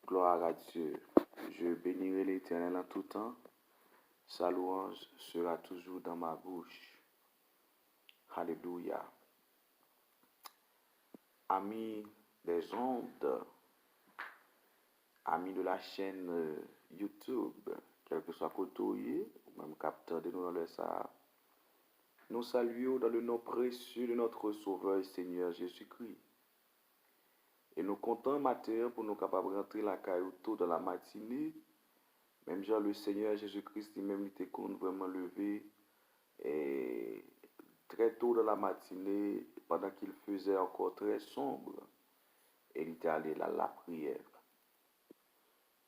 Gloire à Dieu. Je bénirai l'Éternel en tout temps. Sa louange sera toujours dans ma bouche. Alléluia. Amis des ondes, amis de la chaîne YouTube, quel que soit côté ou même capteur de nous dans le ça, nous saluons dans le nom précieux de notre Sauveur et Seigneur Jésus-Christ. Et nous comptons matin pour nous capables de rentrer la caillou tôt dans la matinée. Même genre le Seigneur Jésus-Christ lui-même il était vraiment levé et très tôt dans la matinée pendant qu'il faisait encore très sombre et il était allé là la prière.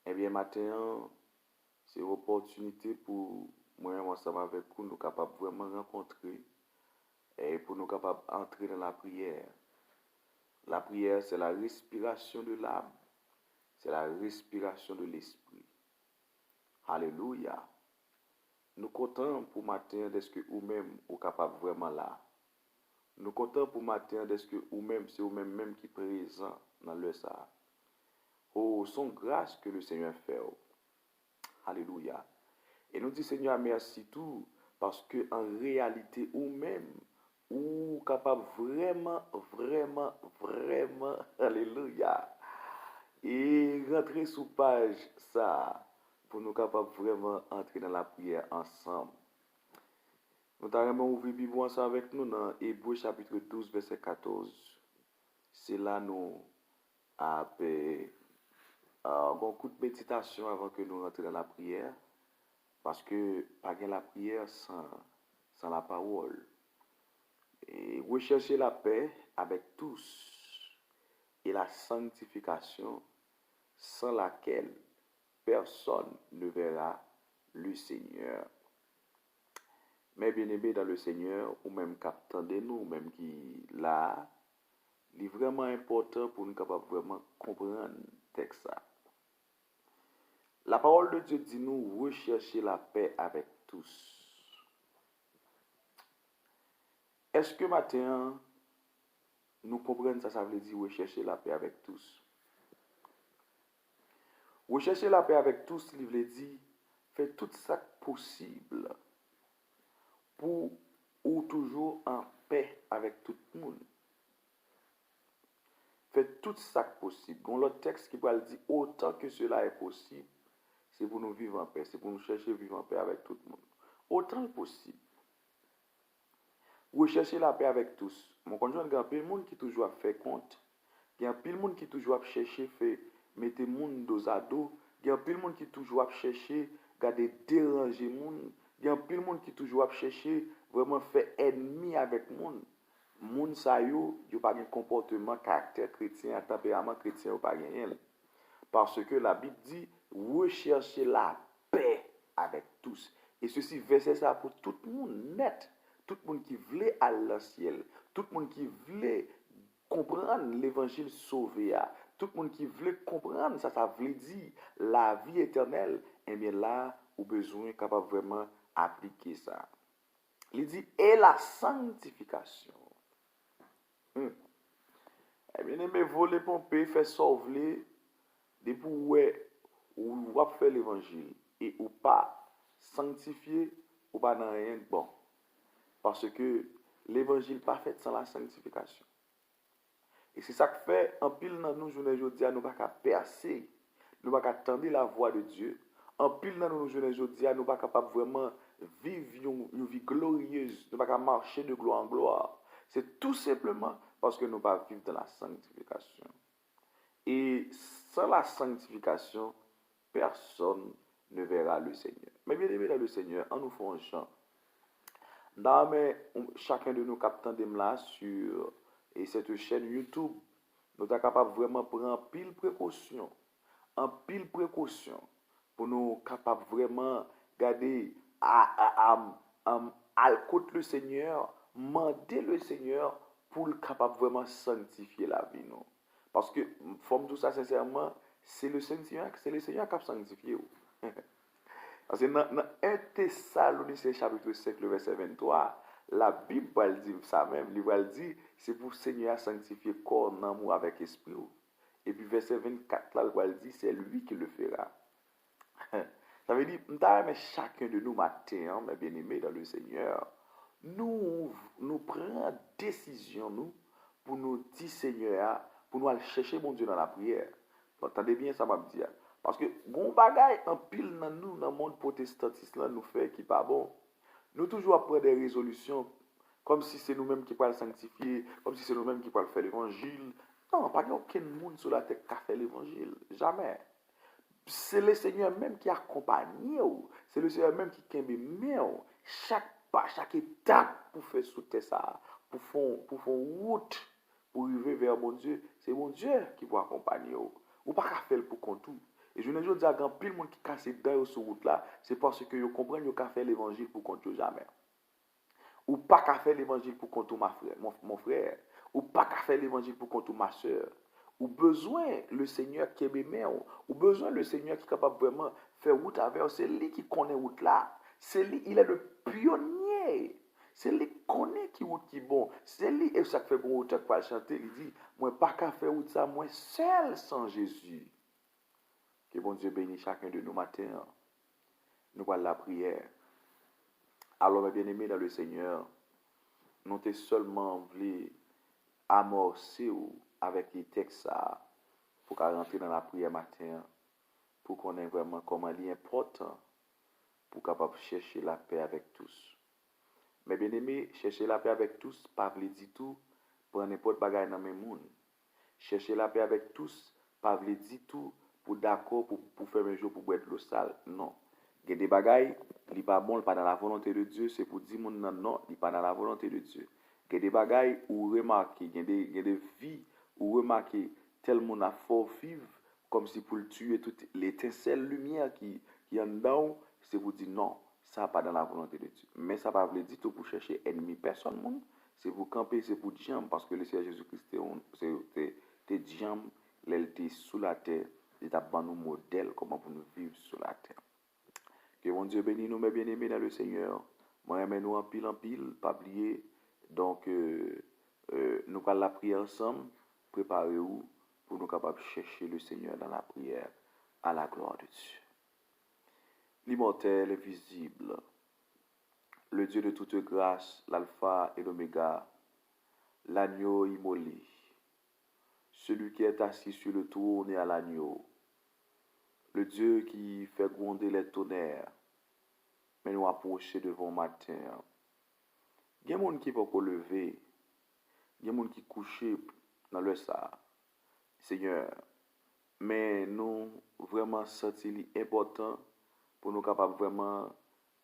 Eh bien matin c'est une opportunité pour moi ensemble avec vous nous capables vraiment rencontrer et pour nous capables entrer dans la prière. La prière c'est la respiration de l'âme, c'est la respiration de l'esprit. Alléluia. Nous comptons pour matin d'est-ce que vous-même vous capable vraiment là. Nous comptons pour matin d'est-ce que vous-même c'est vous-même même qui présent dans le ça. Oh, son grâce que le Seigneur fait. Alléluia. Et nous disons Seigneur merci tout parce que en réalité vous-même ou capable vraiment alléluia. Et rentrer sous page ça pour nous capables vraiment entrer dans la prière ensemble. Nous avons ouvert la Bible ensemble avec nous dans Hébreux chapitre 12 verset 14. C'est là nous avons un coup de méditation avant que nous rentrions dans la prière. Parce que pas de la prière sans la parole. Et rechercher la paix avec tous et la sanctification sans laquelle personne ne verra le Seigneur. Mais bien aimé dans le Seigneur, ou même captant de nous, ou même qui là, il est vraiment important pour nous capables vraiment comprendre le texte. La parole de Dieu dit nous rechercher la paix avec tous. Est-ce que matin, nous comprenons ça veut dire rechercher la paix avec tous? Rechercher la paix avec tous, il veut dire faire tout ça possible pour ou toujours en paix avec tout le monde. Faites tout ça possible. Bon, le texte qui va le dire autant que cela est possible, c'est pour nous vivre en paix, c'est pour nous chercher à vivre en paix avec tout le monde. Autant que possible. Rechercher la paix avec tous. Mon conjoint, il y a plein de monde qui toujours a fait compte. Il y a plein de monde qui toujours a cherché faire mettre monde dos à dos. Il y a plein de monde qui toujours a cherché garder déranger monde. Il y a plein de monde qui toujours a cherché vraiment faire ennemi avec monde. Moun sa yo pas un comportement caractère chrétien, tempérament chrétien ou pas gagner. Parce que la Bible dit rechercher la paix avec tous. Et ceci verset ça pour tout le monde net, tout le monde qui voulait aller au ciel, tout le monde qui voulait comprendre l'évangile sauvé, tout le monde qui voulait comprendre ça veut dire la vie éternelle, et bien là ou besoin capable vraiment appliquer ça. Il dit et la sanctification. Eh bien, aimé, voler pomper, faire sauver, depuis où va faire l'évangile et ou pas sanctifier ou pas dans rien de bon. Parce que l'évangile pas fait sans la sanctification. Et c'est ça que fait, en pile dans nous, journée aujourd'hui, nous pas qu'à percer, nous pas qu'à tendre la voix de Dieu. En pile dans nous, journée aujourd'hui, nous pas capable vraiment vivre une vie glorieuse, nous pas qu'à marcher de gloire en gloire. C'est tout simplement parce que nous ne pas vivre dans la sanctification. Et sans la sanctification, personne ne verra le Seigneur. Mais bien aimé dans le Seigneur, en nous faisant un chant. Chacun de nous captant des là sur cette chaîne YouTube, nous sommes capables vraiment prendre pile précaution, pour nous capables vraiment garder à côté le Seigneur, demander le Seigneur pour le capable vraiment sanctifier la vie nous. Parce que forme tout ça sincèrement, c'est le Seigneur qui a sanctifié. Parce que dans 1 Thessaloniciens chapitre 5 le verset 23, la Bible va le dire ça même, il va le dire c'est pour le Seigneur sanctifier corps en amour avec esprit. Et puis verset 24, là, il dit, c'est lui qui le fera. Ça veut dire, mais chacun de nous matin, hein, mes bien-aimés dans le Seigneur, nous prenons décision, nous, pour nous dire, Seigneur, pour nous aller chercher mon Dieu dans la prière. Entendez bien ça, m'a dit. Parce que, bon bagay, en pile dans nous, dans le monde protestantiste, là, nous fait qui pas bon. Nous toujours prendre des résolutions comme si c'est nous-mêmes qui pourrions le sanctifier, comme si c'est nous-mêmes qui pourrions faire l'évangile. Non, pas aucun monde sur la terre qui a fait l'évangile. Jamais. C'est le Seigneur même qui accompagne, c'est le Seigneur même qui kembe chaque pas, chaque étape pour faire sauter ça, pour faire route, pour arriver vers mon Dieu. C'est mon Dieu qui vous accompagner. Ou pas qu'à faire pour compte tout. Et je ne veux dire que pile monde qui casse dans sur route là, c'est parce que vous comprenez que faire l'évangile pour compte jamais. Ou pas qu'à faire l'évangile pour compte mon frère. Ou pas qu'à faire l'évangile pour compte ma soeur. Ou besoin le Seigneur qui est aimé, ou besoin le Seigneur qui est capable vraiment faire route avec, c'est lui qui connaît route là. C'est lui, il est le pionnier. C'est lui qui connaît qui route qui bon. C'est lui, et ça fait bon route pour le chanter, il dit, moi pas qu'à faire route ça, moi seul sans Jésus. Que bon Dieu bénisse chacun de nous matin. Nous voilà la prière. Alors, mes bien-aimés dans le Seigneur, nous t'es seulement voulu amorcer avec les textes pour qu'on rentre dans la prière matin, pour qu'on ait vraiment comme un lien important pour capable chercher la paix avec tous. Mais bien aimé, chercher la paix avec tous, pas veut dire tout, pour n'importe bagaille dans le monde. Chercher la paix avec tous, pas veut dire tout, pour d'accord, pour faire un jour pour boire de l'eau sale. Non. Il y a des bagailles, il n'est pas bon, il n'est pas dans la volonté de Dieu, c'est pour dire mon non, il n'est pas dans la volonté de Dieu. Il y a des bagailles où remarquer, il y a des vies où remarquer, tel monde a fort vivre, comme si pour le tuer, toute l'étincelle lumière qui est en dedans, c'est pour dire non, ça pas dans la volonté de Dieu. Mais ça pas veut dire tout pour chercher ennemi personne, monde. C'est pour camper, c'est pour dire, parce que le Seigneur Jésus-Christ, c'est dire, il était sous la terre, il a donné nous modèle comment pour nous vivre sur la terre. Que mon Dieu bénisse nous, mes bien-aimés dans le Seigneur. Moi, nous en pile, pas oublier. Donc, nous allons la prier ensemble. Préparez-vous pour nous capables de chercher le Seigneur dans la prière à la gloire de Dieu. L'immortel, visible, le Dieu de toute grâce, l'alpha et l'oméga, l'agneau immolé, celui qui est assis sur le trône et à l'agneau, le Dieu qui fait gronder les tonnerres, mais nous approcher devant matin. Il y a des gens qui ne peuvent pas lever, il y a des gens qui couchent dans le ça. Seigneur, mais nous vraiment senti important pour nous capables vraiment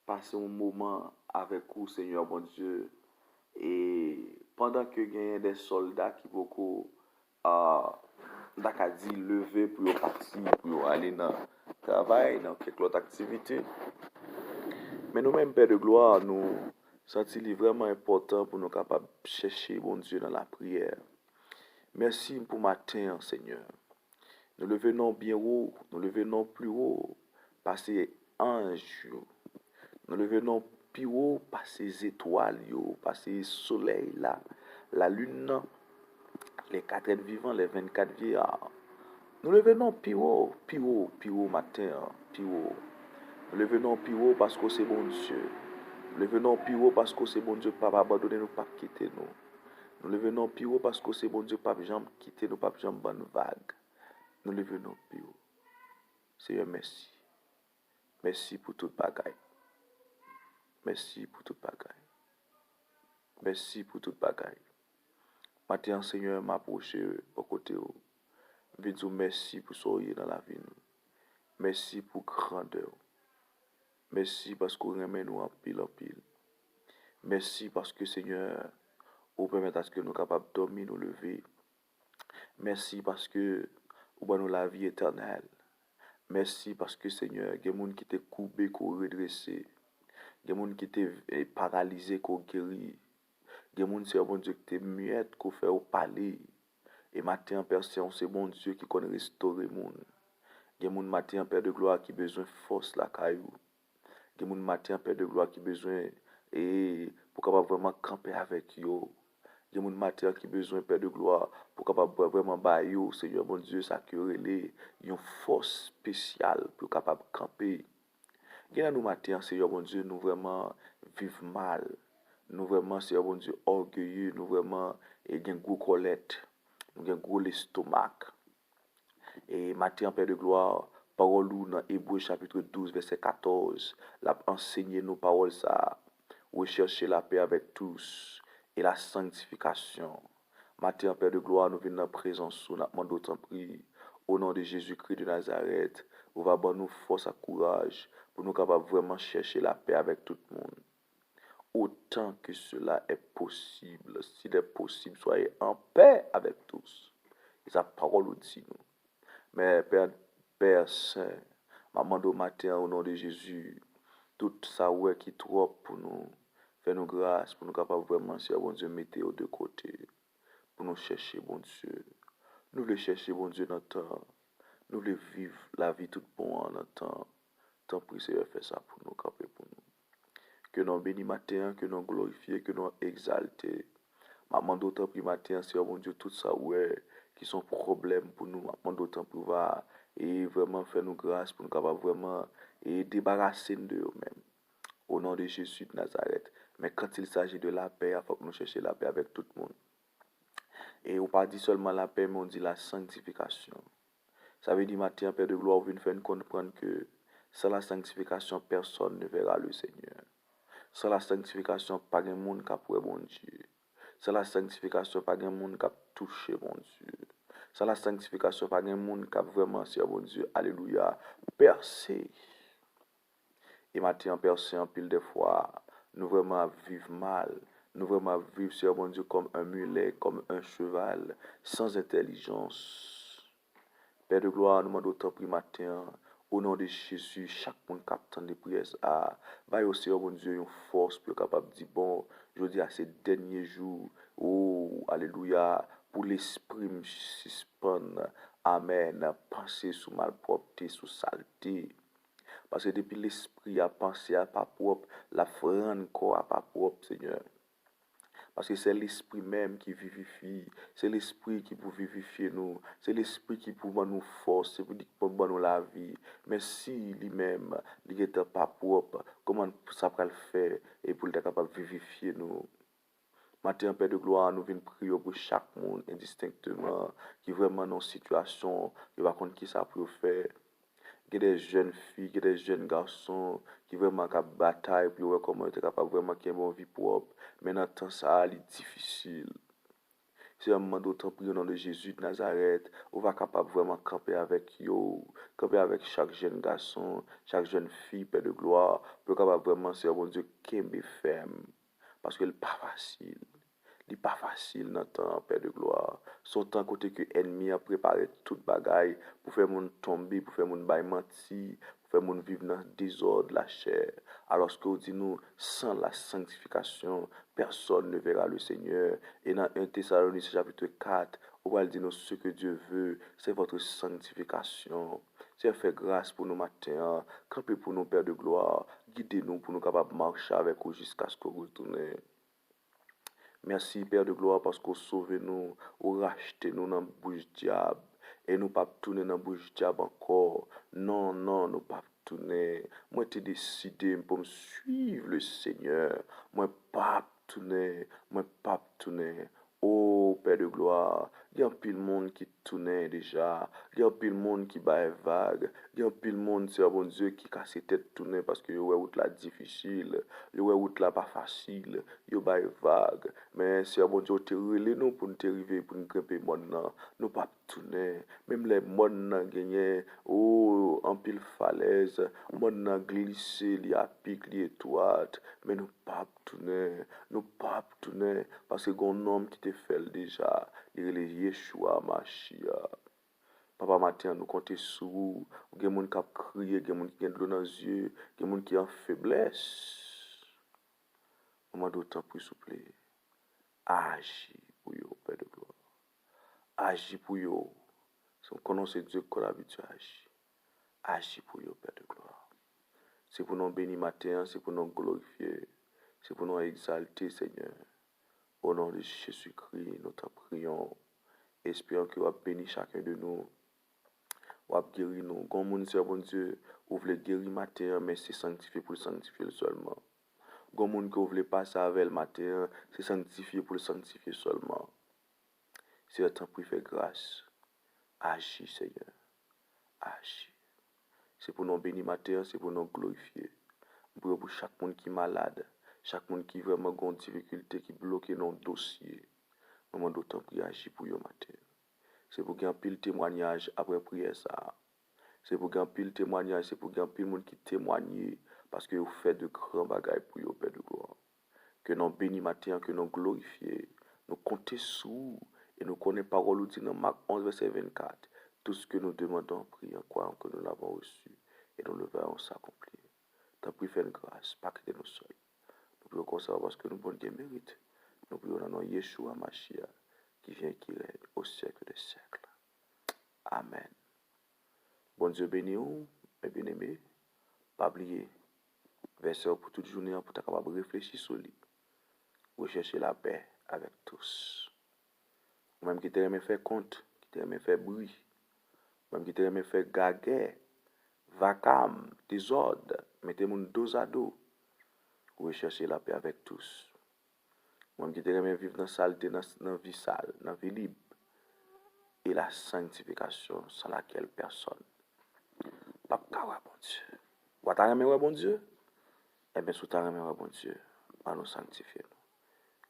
passer un moment avec vous, Seigneur bon Dieu. Et pendant que il y a des soldats qui beaucoup dit lever pour partir, pour aller dans le travail, dans quelque autre activité. Mais nous-mêmes, Père de gloire, nous sentons vraiment important pour nous capables de chercher bon Dieu dans la prière. Merci pour matin, Seigneur. Nous le venons bien haut, nous le venons plus haut, par ces anges. Nous le venons plus haut par ces étoiles, par ces soleils là, la lune, les 4 êtres vivants, les 24 vieillards. Nous le venons plus haut matin, plus haut. Nous le venons plus haut parce que c'est bon Dieu. Nous le venons plus haut parce que c'est bon Dieu, pas abandonner nous, pas quitter nous. Nous le venons plus haut parce que c'est bon Dieu, pas jamais quitter nous, pas jamais bonne vague. Nous le venons plus haut. Seigneur, merci. Merci pour toute bagaille. Merci pour toute bagaille. Merci pour toute bagaille. Maintenant, Seigneur, m'approche au côté. Je veux dire merci pour soyez dans la vie. Merci pour grandeur. Merci parce que vous remettez nous en pile en pile. Merci parce que, Seigneur, vous permettez à ce que nous sommes capables de dormir, nous lever. Merci parce que vous donnez nous la vie éternelle. Merci parce que, Seigneur, il y a des gens qui étaient courbés, qui ont redressé. Il y a des gens qui étaient paralysés, qui ont guéri. Il y a des gens, c'est bon Dieu, qui étaient muettes, qui ont fait parler. Et maintenant, Père, c'est bon Dieu qui connaît restaurer le monde. Il y a des gens, matin, Père de gloire, qui ont besoin de force, la caillou. Il y a des gens, matin, Père de gloire, qui ont besoin et pour capable vraiment camper avec eux. Il y a des gens, matin, qui ont besoin, Père de gloire, pour capable vraiment bailler, Seigneur mon Dieu, ça que relé, une force spéciale pour capable camper. Gena nous matin, Seigneur mon Dieu, nous vraiment vivre mal. Nous vraiment, Seigneur mon Dieu, orgueilleux, nous vraiment, et gen gros colette, nous gen gros l'estomac. Et matin, Père de gloire, parole ou dans Hébreu chapitre 12, verset 14, l'a enseigné nos paroles ça. Rechercher la paix avec tous et la sanctification. Matin, Père de gloire, nous venons en présence, nous demandons d'autant prix. Au nom de Jésus-Christ de Nazareth, vous va donner nous force et courage pour nous capables vraiment chercher la paix avec tout le monde. Autant que cela est possible, s'il est possible, soyez en paix avec tous. Et sa parole nous dit nous. Mais Père Saint, maman au matin au nom de Jésus, tout ça ouais qui trop pour nous, fais-nous grâce pour nous capables vraiment, si bon Dieu, mettez au deux côtés, pour nous chercher, bon Dieu. Nous voulons chercher, bon Dieu, dans le temps. Nous voulons vivre la vie toute bonne en notre temps. Tant pis, Seigneur, fait ça pour nous, camper pour nous. Que nous bénis matin, que nous glorifions, que nous exaltés. Maman d'autant plus matin, Seigneur, mon Dieu, tout ça, ouais, qui sont problèmes pour nous. Maman d'autant plus va, et vraiment faire nous grâce pour nous capables vraiment, et débarrasser de nous-mêmes. Au nom de Jésus de Nazareth. Mais quand il s'agit de la paix, il faut que nous cherchions la paix avec tout le monde. Et on pas dit seulement la paix, mais on dit la sanctification. Ça veut dire, matin, Père de gloire, vous nous faire comprendre que sans la sanctification, personne ne verra le Seigneur. Sans la sanctification, pas de monde qui pourrait bon Dieu. Sans la sanctification, pas de monde qui touché bon Dieu. Sans la sanctification, pas de monde qui vraiment, c'est bon Dieu, alléluia, percé. Et matin, percé en pile de fois, nous vraiment vivons mal. Nous vraiment vivons, c'est bon Dieu, comme un mulet, comme un cheval, sans intelligence. Père de gloire, nous demandons autant pris matin, au nom de Jésus, chaque monde captant des prières, va aussi, oh mon Dieu, une force pour capable de dire, bon, je dis à ces derniers jours, oh, alléluia, pour l'esprit me suspendre, amen, penser sous malpropreté, sous saleté. Parce que depuis l'esprit a pensé à pas propre, la frane corps à pas propre, Seigneur. Parce que c'est l'esprit même qui vivifie, c'est l'esprit qui peut vivifier nous, c'est l'esprit qui peut nous force, c'est pour nous la vie. Mais si lui-même, il n'était pas propre, comment ça peut le faire et pour être capable de vivifier nous? Matin, Père de gloire, nous venons prier pour chaque monde indistinctement, qui est vraiment dans une situation, qui va contre qui ça peut faire. Il y a des jeunes filles, il y a des jeunes garçons qui vraiment ont bataille pour voir comment être capable vraiment qui une vie propre. Mais dans le temps, ça est difficile. C'est un moment d'autant prier au nom de Jésus de Nazareth, on va capable vraiment camper avec eux, camper avec chaque jeune garçon, chaque jeune fille, Père de gloire, pour capable vraiment, c'est mon Dieu, qui est ferme. Parce que ce n'est pas facile. Il n'est pas facile dans le temps, Père de gloire. Son temps côté que l'ennemi a préparé toute bagaille pour faire mon tomber, pour faire mon bail menti, pour faire mon vivre dans le désordre, la chair. Alors ce que vous dit nous, sans la sanctification, personne ne verra le Seigneur. Et dans 1 Thessaloniciens chapitre 4, on va dire nous ce que Dieu veut, c'est votre sanctification. C'est faire grâce pour nous matin, camper pour nous, Père de gloire, guidez-nous pour nous capables de marcher avec vous jusqu'à ce que vous retournez. Merci, Père de gloire, parce que vous sauvez nous, vous rachetez nous dans la bouche diable. Et nous pas tourner dans la bouche diable encore. Non, non, nous pas tourner. Moi, j'ai décidé pour me suivre le Seigneur. Moi, pas tourner. Moi, pas tourner. Oh, Père de gloire, il y a un pile monde qui tournait déjà. Il y a un pile monde qui bat vague. Il y a un pile monde, c'est bon Dieu, qui casse tête tourner parce que ouais, route là difficile. Ouais, route là pas facile. Yo bat vague. Mais c'est bon Dieu, te relé nous pour nous arriver, pour nous grimper monde là. Nous pas tourner. Même les monde là gagné, oh, en pile falaise. Monde là glissé, li a pic, li étroite. Mais nous pas tourner. Nous pas tourner. Parce que un homme qui te fait déjà, il est Yeshua Mashiach. Papa matin, nous comptons sur vous. Il y a des gens qui crient, il y a des gens qui ont de l'eau dans les yeux, il y a des gens qui ont faiblesse. Moment d'autant plus souple. Agis pour vous, Père de gloire. Agis pour vous. Si on connaît Dieu qu'on a l'habitude d'agir. Agis pour vous, Père de gloire. C'est pour nous bénir matin, c'est pour nous glorifier, c'est pour nous exalter, Seigneur. Au nom de Jésus-Christ, nous te prions espérant que vous avez béni chacun de nous. Vous avez guéri nous. Quand mon Dieu, bon Dieu, vous voulez guérir matin, mais c'est sanctifié pour le sanctifier seulement. Quand mon que vous voulez passer avec le matin, c'est sanctifié pour le sanctifier seulement. C'est le temps pour faire grâce. Agis, Seigneur. Agis. C'est pour nous bénir matin, c'est pour nous glorifier. Pour chaque monde qui est malade, chaque monde qui vraiment a une difficulté, qui bloque dans le dossier. Nous demandons d'autant pour agir pour eux matin. C'est pour qu'il y ait un pile témoignage après prière ça. C'est pour qu'il y ait un pile témoignage, c'est pour qu'il y ait un pile monde qui témoigne parce que vous faites de grands bagages pour eux, Père de gloire. Que nous bénissons matin, que nous glorifions, nous comptons sous et nous connaissons parole dit dans Marc 11, verset 24. Tout ce que nous demandons en priant, croyons que nous l'avons reçu et nous le verrons s'accomplir. T'as pris faire une grâce, pas que nous seuls. Nous prions comme ça parce que nous bonnes mérite. Nous prions dans Yeshua Mashiach qui vient qui règne au siècle des siècles. Amen. Bon Dieu béni vous, mes bien-aimés. Pas oublier, verset pour toute journée, pour être capable de réfléchir sur lui. Rechercher la paix avec tous. Même qui t'aime faire compte, qui t'aime faire bruit, même qui t'aime faire gaguet, vacarme, désordre, mettez mon dos à dos. Rechercher la paix avec tous. Même qui t'aime vivre dans la saleté, dans la vie sale, dans la vie libre. Et la sanctification sans laquelle personne. Pas de bon Dieu. Ou t'as aimé bon Dieu? Eh bien, si t'as aimé bon Dieu, on nous sanctifier.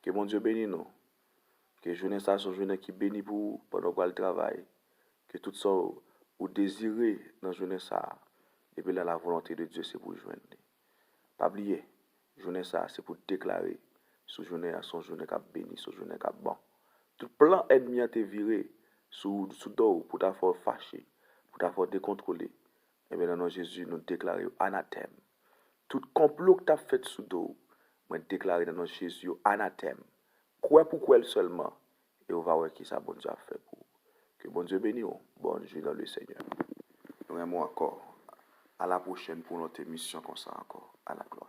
Que bon Dieu bénisse nous. Que journée ça soit journée qui bénit pour pendant qu'on le travail. Que tout ça ou désirez dans journée ça. Et puis là, la volonté de Dieu, c'est pour joindre. Pas oublier, journée ça, c'est pour déclarer. Sous journée à son journée qui a béni, sous journée qui a bon. Tout plan ennemi a été viré sous dos pour ta faire fâcher, pour ta faire décontrôler. Et bien, dans Jésus, nous déclarons anathème. Tout complot que tu as fait sous dos, moi déclaré dans Jésus anathème. Quoi pour quoi seulement. Et on va voir qui ça bon Dieu a fait pour. Que bon Dieu bénisse. Bonne journée dans le Seigneur. Nous aimons encore. À la prochaine pour notre émission comme ça encore. À la gloire.